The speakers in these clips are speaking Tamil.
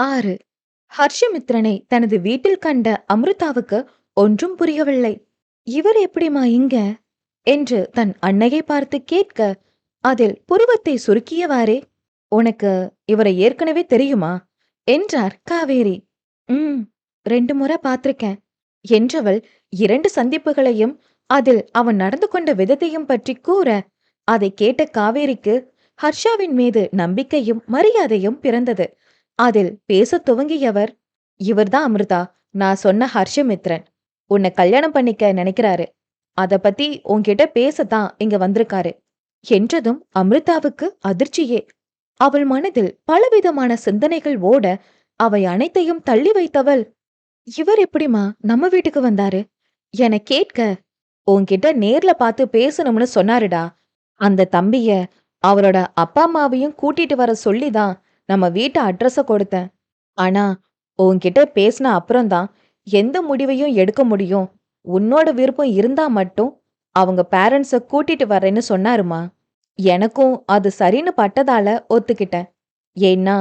6. ஹர்ஷமித்ரனை தனது வீட்டில் கண்ட அம்ருதாவுக்கு ஒன்றும் புரியவில்லை. இவர் எப்படிமா இங்க என்று தன் அன்னையை பார்த்து கேட்க, அதில் புருவத்தை சுருக்கியவாறே, உனக்கு இவரை ஏற்கனவே தெரியுமா என்றார் காவேரி. ம் 2 முறை பார்த்திருக்கேன் என்றவள் 2 சந்திப்புகளையும் அதில் அவன் நடந்து கொண்ட விதத்தையும் பற்றி கூற, அதை கேட்ட காவேரிக்கு ஹர்ஷாவின் மீது நம்பிக்கையும் மரியாதையும் பிறந்தது. அதில் பேசத் துவங்கியவர், இவர்தான் அமிர்தா, நான் சொன்ன ஹர்ஷமித்ரன். உன்னை கல்யாணம் பண்ணிக்க நினைக்கிறாரு. அத பத்தி உன்கிட்ட பேசத்தான் இங்க வந்திருக்காரு என்றதும் அமிர்தாவுக்கு அதிர்ச்சியே. அவள் மனதில் பலவிதமான சிந்தனைகள் ஓட, அவை அனைத்தையும் தள்ளி வைத்தவள், இவர் எப்படிமா நம்ம வீட்டுக்கு வந்தாரு என கேட்க, உன்கிட்ட நேர்ல பார்த்து பேசணும்னு சொன்னாருடா. அந்த தம்பிய அவரோட அப்பா அம்மாவையும் கூட்டிட்டு வர சொல்லிதான் நம்ம வீட்டு அட்ரஸ கொடுத்தேன். ஆனா உன்கிட்ட பேசின அப்புறம்தான் எந்த முடிவையும் எடுக்க முடியும். உன்னோட விருப்பம் இருந்தா மட்டும் அவங்க பேரண்ட்ஸ கூட்டிட்டு வரேன்னு சொன்னாருமா. எனக்கும் அது சரின்னு பட்டதால ஒத்துக்கிட்டேன். ஏன்னா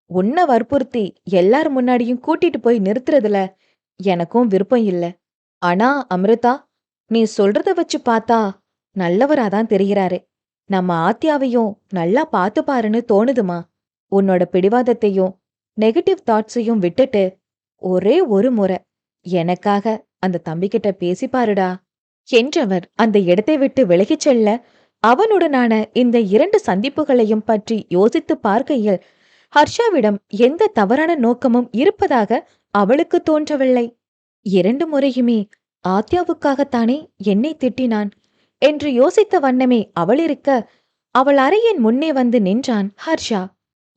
உன்னை வற்புறுத்தி எல்லார் முன்னாடியும் கூட்டிட்டு போய் நிறுத்துறதுல எனக்கும் விருப்பம் இல்ல. ஆனா அமிர்தா, நீ சொல்றத வச்சு பார்த்தா நல்லவராதான் தெரிகிறாரு. நம்ம ஆத்யாவையும் நல்லா பார்த்து பாருன்னு தோணுதுமா. உன்னோட பிடிவாதத்தையும் நெகட்டிவ் தாட்ஸையும் விட்டுட்டு ஒரே ஒரு முறை எனக்காக அந்த தம்பிக்கிட்ட பேசி பாருடா என்றவர் அந்த இடத்தை விட்டு விலகிச் செல்ல, அவனுடனான இந்த 2 சந்திப்புகளையும் பற்றி யோசித்து பார்க்கையில் ஹர்ஷாவிடம் எந்த தவறான நோக்கமும் இருப்பதாக அவளுக்கு தோன்றவில்லை. 2 முறையுமே ஆத்யாவுக்காகத்தானே என்னை திட்டினான் என்று யோசித்த வண்ணமே அவள் இருக்க, அவள் அறையின் முன்னே வந்து நின்றான் ஹர்ஷா.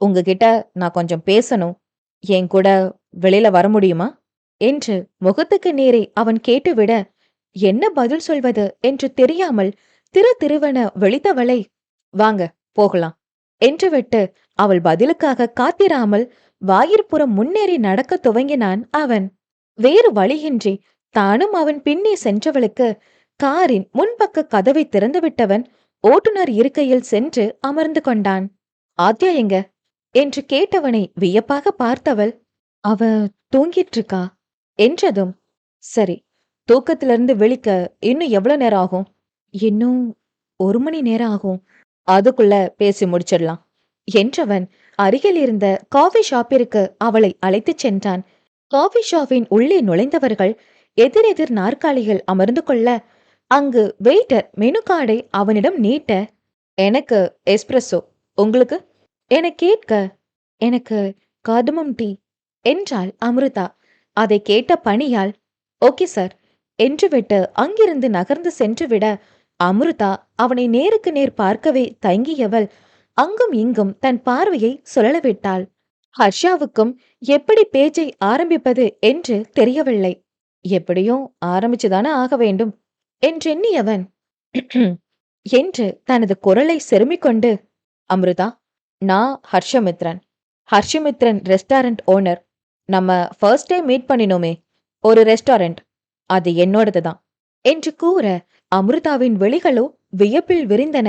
உங்ககிட்ட நான் கொஞ்சம் பேசணும். என் கூட வெளியில வர முடியுமா என்று முகத்துக்கு நேரே அவன் கேட்டுவிட, என்ன பதில் சொல்வது என்று தெரியாமல் திரு திருவென விழித்தவளை, வாங்க போகலாம் என்றுவிட்டு அவள் பதிலுக்காக காத்திராமல் வாயிற்புறம் முன்னேறி நடக்க துவங்கினான் அவன். வேறு வழியின்றி தானும் அவன் பின்னே சென்றவளுக்கு காரின் முன்பக்க கதவை திறந்துவிட்டவன் ஓட்டுநர் இருக்கையில் சென்று அமர்ந்து கொண்டான். ஆத்யா எங்க என்று கேட்டவனை வியப்பாக பார்த்தவள், அவ தூங்கிட்டு இருக்கா என்றதும், சரி, தூக்கத்திலிருந்து விழிக்க இன்னும் எவ்வளவு நேரம் ஆகும்? இன்னும் 1 மணி நேரம் ஆகும். அதுக்குள்ள பேசி முடிச்சிடலாம் என்றவன் அருகில் இருந்த காஃபி ஷாப்பிற்கு அவளை அழைத்துச் சென்றான். காஃபி ஷாப்பின் உள்ளே நுழைந்தவர்கள் எதிரெதிர் நாற்காலிகள் அமர்ந்து கொள்ள, அங்கு வெயிட்டர் மெனு கார்டை அவனிடம் நீட்ட, எனக்கு எஸ்பிரஸோ, உங்களுக்கு என கேட்க, எனக்கு கார்டமம் டீ என்றாள் அமிர்தா. அதை கேட்ட பணியால், ஓகே சார் என்றுவிட்டு அங்கிருந்து நகர்ந்து சென்றுவிட, அமிர்தா அவனை நேருக்கு நேர் பார்க்கவே தயங்கியவள் அங்கும் இங்கும் தன் பார்வையை சுழலவிட்டாள். ஹர்ஷாவுக்கும் எப்படி பேச்சை ஆரம்பிப்பது என்று தெரியவில்லை. எப்படியும் ஆரம்பிச்சுதானே ஆக வேண்டும் என்றெண்ணியவன் என்று தனது குரலை செருமிக்கொண்டு, அமிர்தா, நான் ஹர்ஷமித்ரன். ஹர்ஷமித்ரன் ரெஸ்டாரண்ட் ஓனர். நம்ம ஃபர்ஸ்ட் டைம் மீட் பண்ணினோமே, ஒரு ரெஸ்டாரண்ட், அது என்னோடதுதான் என்று கூற, அமிர்தாவின் விழிகளோ வியப்பில் விரிந்தன.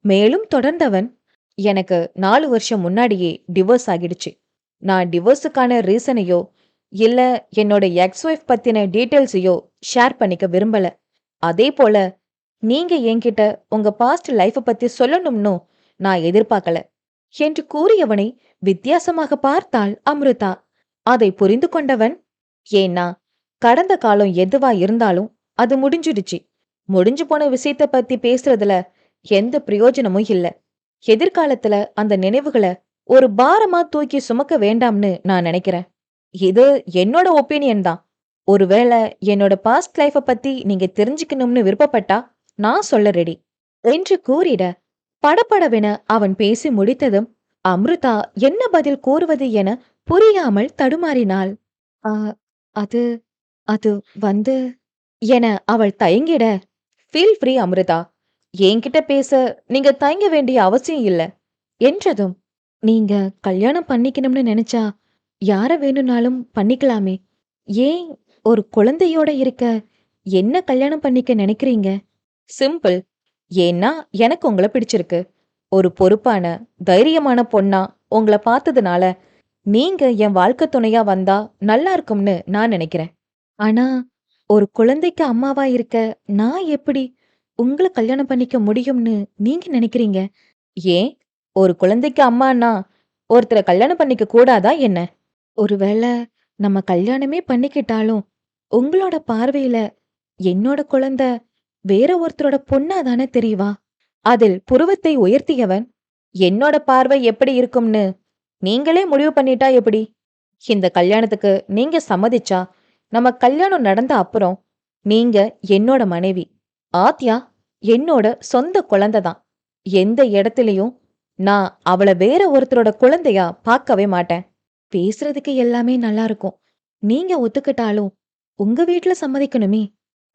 மேலும் தொடர்ந்தவன், எனக்கு 4 வருஷம் முன்னாடியே டிவோர்ஸ் ஆகிடுச்சு. நான் டிவோர்ஸுக்கான ரீசனையோ இல்ல என்னோட எக்ஸ் ஒய்ஃப் பத்தின டீட்டெயில்ஸையோ ஷேர் பண்ணிக்க விரும்பல. அதே போல நீங்க என்கிட்ட உங்க பாஸ்ட் லைஃப பத்தி சொல்லணும்னு நான் எதிர்பார்க்கல என்று கூறியவனை வித்தியாசமாக பார்த்தாள் அமிர்தா. அதை புரிந்து கொண்டவன், ஏன்னா கடந்த காலம் எதுவா இருந்தாலும் அது முடிஞ்சிடுச்சு. முடிஞ்சு போன விஷயத்த பத்தி பேசுறதுல எந்த பிரயோஜனமும் இல்ல. எதிர்காலத்துல அந்த நினைவுகளை ஒரு பாரமா தூக்கி சுமக்க வேண்டாம்னு நான் நினைக்கிறேன். இது என்னோட ஒப்பீனியன் தான். ஒருவேளை என்னோட பாஸ்ட் லைஃப பத்தி நீங்க தெரிஞ்சுக்கணும்னு விருப்பப்பட்டா நான் சொல்ல ரெடி என்று கூறிட, படபடவென அவன் பேசி முடித்ததும் அம்ருதா என்ன பதில் கூறுவது என புரியாமல் தடுமாறினாள். "ஆ, அது அது வந்து" என அவள் தயங்கிட, ஃபீல் ஃப்ரீ அம்ருதா, என்கிட்ட பேச நீங்க தயங்க வேண்டிய அவசியம் இல்ல என்றதும், நீங்க கல்யாணம் பண்ணிக்கணும்னு நினைச்சா யார வேணும்னாலும் பண்ணிக்கலாமே. ஏன் ஒரு குழந்தையோட இருக்க என்ன கல்யாணம் பண்ணிக்க நினைக்கிறீங்க? சிம்பிள். ஏன்னா எனக்கு உங்கள பிடிச்சிருக்கு. ஒரு பொறுப்பான தைரியமான பொண்ணா உங்கள பார்த்ததுனால நீங்க என் வாழ்க்கை துணையா வந்தா நல்லா இருக்கும்னு நான் நினைக்கிறேன். ஆனா, ஒரு குழந்தைக்கு அம்மாவா இருக்க நான் எப்படி உங்கள கல்யாணம் பண்ணிக்க முடியும்னு நீங்க நினைக்கிறீங்க? ஏன்? ஒரு குழந்தைக்கு அம்மான்னா ஒருத்தர கல்யாணம் பண்ணிக்க கூடாதா என்ன? ஒருவேள நம்ம கல்யாணமே பண்ணிக்கிட்டாலும், உங்களோட பார்வையில என்னோட குழந்தை வேற ஒருத்தரோட பொண்ணா தானே தெரியவா? அதில் புருவத்தை உயர்த்தியவன், என்னோட பார்வை எப்படி இருக்கும்னு நீங்களே முடிவு பண்ணிட்டா எப்படி? இந்த கல்யாணத்துக்கு நீங்க சம்மதிச்சா, நம்ம கல்யாணம் நடந்த அப்புறம், நீங்க என்னோட மனைவி. ஆத்யா என்னோட சொந்த குழந்தை தான். எந்த இடத்துலயும் நான் அவள வேற ஒருத்தரோட குழந்தையா பார்க்கவே மாட்டேன். பேசுறதுக்கு எல்லாமே நல்லா இருக்கும். நீங்க ஒத்துக்கிட்டாலும், உங்க வீட்ல சம்மதிக்கணுமே.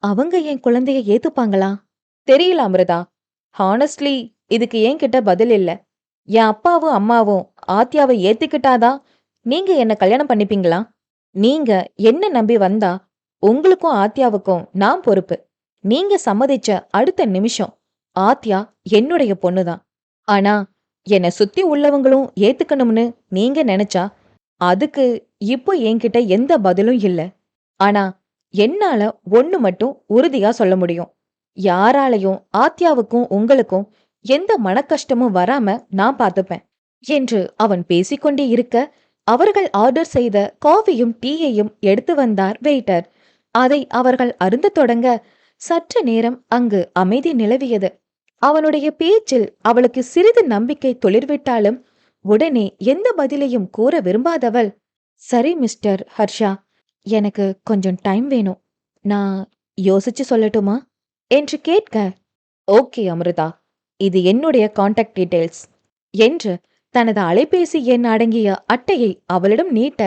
அவங்க என் குழந்தைய ஏத்துப்பாங்களா? தெரியல அமிர்தா. ஹானஸ்ட்லி இதுக்கு என்கிட்ட பதில் இல்ல. என் அப்பாவும் அம்மாவும் ஆத்யாவை ஏத்துக்கிட்டாதான் நீங்க என்ன கல்யாணம் பண்ணிப்பீங்களா? நீங்க என்ன நம்பி வந்தா உங்களுக்கும் ஆத்யாவுக்கும் நான் பொறுப்பு. நீங்க சம்மதிச்ச அடுத்த நிமிஷம் ஆத்யா என்னுடைய பொண்ணுதான். ஆனா என்ன சுத்தி உள்ளவங்களும் ஏத்துக்கணும்னு நீங்க நினைச்சா அதுக்கு இப்போ என்கிட்ட எந்த பதிலும் இல்ல. ஆனா என்னால ஒண்ணு மட்டும் உறுதியா சொல்ல முடியும். யாராலையும் ஆத்யாவுக்கும் உங்களுக்கும் எந்த மனக்கஷ்டமும் வராம நான் பார்த்துப்பேன் என்று அவன் பேசிக்கொண்டே இருக்க, அவர்கள் ஆர்டர் செய்த காஃபியும் டீயையும் எடுத்து வந்தார் வெயிட்டர். அதை அவர்கள் அருந்தத் தொடங்க சற்று நேரம் அங்கு அமைதி நிலவியது. அவனுடைய பேச்சில் அவளுக்கு சிறிது நம்பிக்கை துளிர்விட்டாலும் உடனே எந்த பதிலையும் கூற விரும்பாதவள், சரி மிஸ்டர் ஹர்ஷா, எனக்கு கொஞ்சம் டைம் வேணும். நான் யோசிச்சு சொல்லட்டுமா என்று கேட்க, ஓகே அமிர்தா, இது என்னுடைய கான்டாக்ட் டீடைல்ஸ் என்று தனது அலைபேசி எண் அடங்கிய அட்டையை அவளிடம் நீட்ட,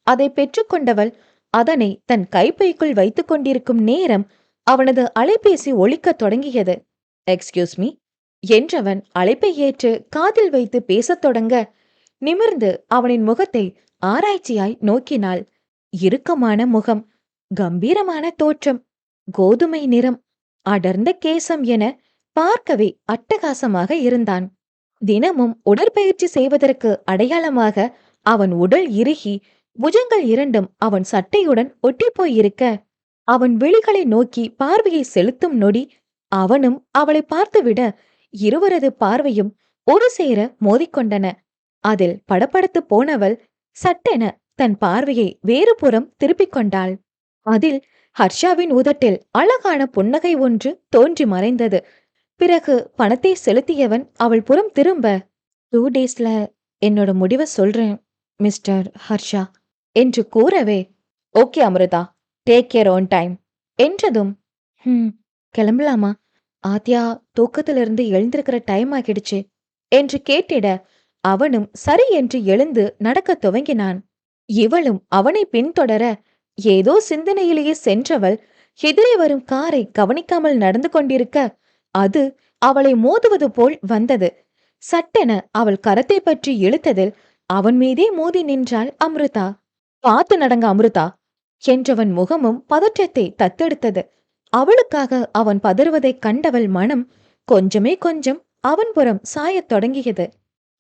அதை பெற்றுக்கொண்டவள் அதனை தன் கைப்பைக்குள் வைத்துக் கொண்டிருக்கும் நேரம் அவனது அலைபேசி ஒலிக்கத் தொடங்கியது. எக்ஸ்கியூஸ் மீ என்றவன் அழைப்பை ஏற்று காதில் வைத்து பேசத் தொடங்க, நிமிர்ந்து அவனின் முகத்தை ஆராய்ச்சியாய் நோக்கினாள். இறுக்கமான முகம், கம்பீரமான தோற்றம், கோதுமை நிறம், அடர்ந்த கேசம் என பார்க்கவே அட்டகாசமாக இருந்தான். தினமும் உடற்பயிற்சி செய்வதற்கு அடையாளமாக அவன் உடல் இறுகி புஜங்கள் இரண்டும் அவன் சட்டையுடன் ஒட்டி போயிருக்க, அவன் விழிகளை நோக்கி பார்வையை செலுத்தும் நொடி அவனும் அவளை பார்த்துவிட இருவரது பார்வையும் ஒரு சேர மோதிக்கொண்டன. அதில் படபடத்து போனவள் சட்டென தன் பார்வையை வேறு புறம் திருப்பிக் கொண்டாள். அதில் ஹர்ஷாவின் உதட்டில் அழகான புன்னகை ஒன்று தோன்றி மறைந்தது. பிறகு பணத்தை செலுத்தியவன் அவள் புறம் திரும்ப, 2 டேஸ்ல என்னோட முடிவை சொல்றேன் மிஸ்டர் ஹர்ஷா என்று கூறவே, okay Amrita, take care on time என்றதும், கிளம்பலாமா? ஆத்யா தூக்கத்திலிருந்து எழுந்திருக்கிற டைம் ஆகிடுச்சு என்று கேட்டிட, அவனும் சரி என்று எழுந்து நடக்கத் துவங்கினான். இவளும் அவனை பின்தொடர, ஏதோ சிந்தனையிலேயே சென்றவள் எதிரே வரும் காரை கவனிக்காமல் நடந்து கொண்டிருக்க, அது அவளை மோதுவது போல் வந்தது. சட்டென அவள் கரத்தை பற்றி இழுத்ததில் அவன் மீதே மோதி நின்றாள் அமிர்தா. பார்த்து நடங்க அமிர்தா என்றவன் முகமும் பதற்றத்தை தத்தெடுத்தது. அவளுக்காக அவன் பதறுவதைக் கண்டவள் மனம் கொஞ்சமே கொஞ்சம் அவன் புறம் சாயத் தொடங்கியது.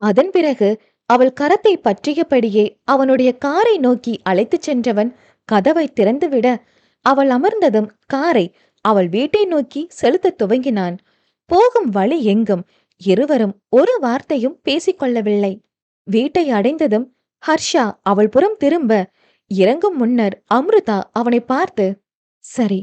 அதன் பிறகு அவள் கரத்தை பற்றியபடியே அவனுடைய காரை நோக்கி அழைத்துச் சென்றவன் கதவை திறந்துவிட, அவள் அமர்ந்ததும் காரை அவள் வீட்டை நோக்கி செலுத்தத் துவங்கினான். போகும் வழி எங்கும் இருவரும் ஒரு வார்த்தையும் பேசிக்கொள்ளவில்லை. வீட்டை அடைந்ததும் ஹர்ஷா அவள் புறம் திரும்ப, இறங்கும் முன்னர் அம்ருதா அவனை பார்த்து, சரி,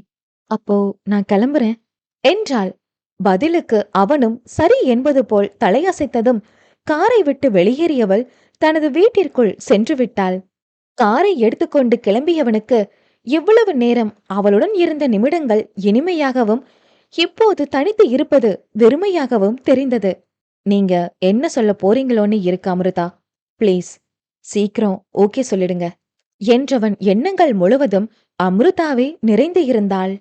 அப்போ நான் கிளம்புறேன் என்றாள். பதிலுக்கு அவனும் சரி என்பது போல் தலையசைத்ததும் காரை விட்டு வெளியேறியவள் தனது வீட்டிற்குள் சென்று விட்டாள். காரை எடுத்துக்கொண்டு கிளம்பியவனுக்கு இவ்வளவு நேரம் அவளுடன் இருந்த நிமிடங்கள் இனிமையாகவும் இப்போது தனித்து இருப்பது வெறுமையாகவும் தெரிந்தது. நீங்க என்ன சொல்ல போறீங்களோன்னு இருக்கு அமிர்தா, பிளீஸ் சீக்கிரம் ஓகே சொல்லிடுங்க என்றவன் எண்ணங்கள் முழுவதும் அமிர்தாவே நிறைந்து இருந்தாள்.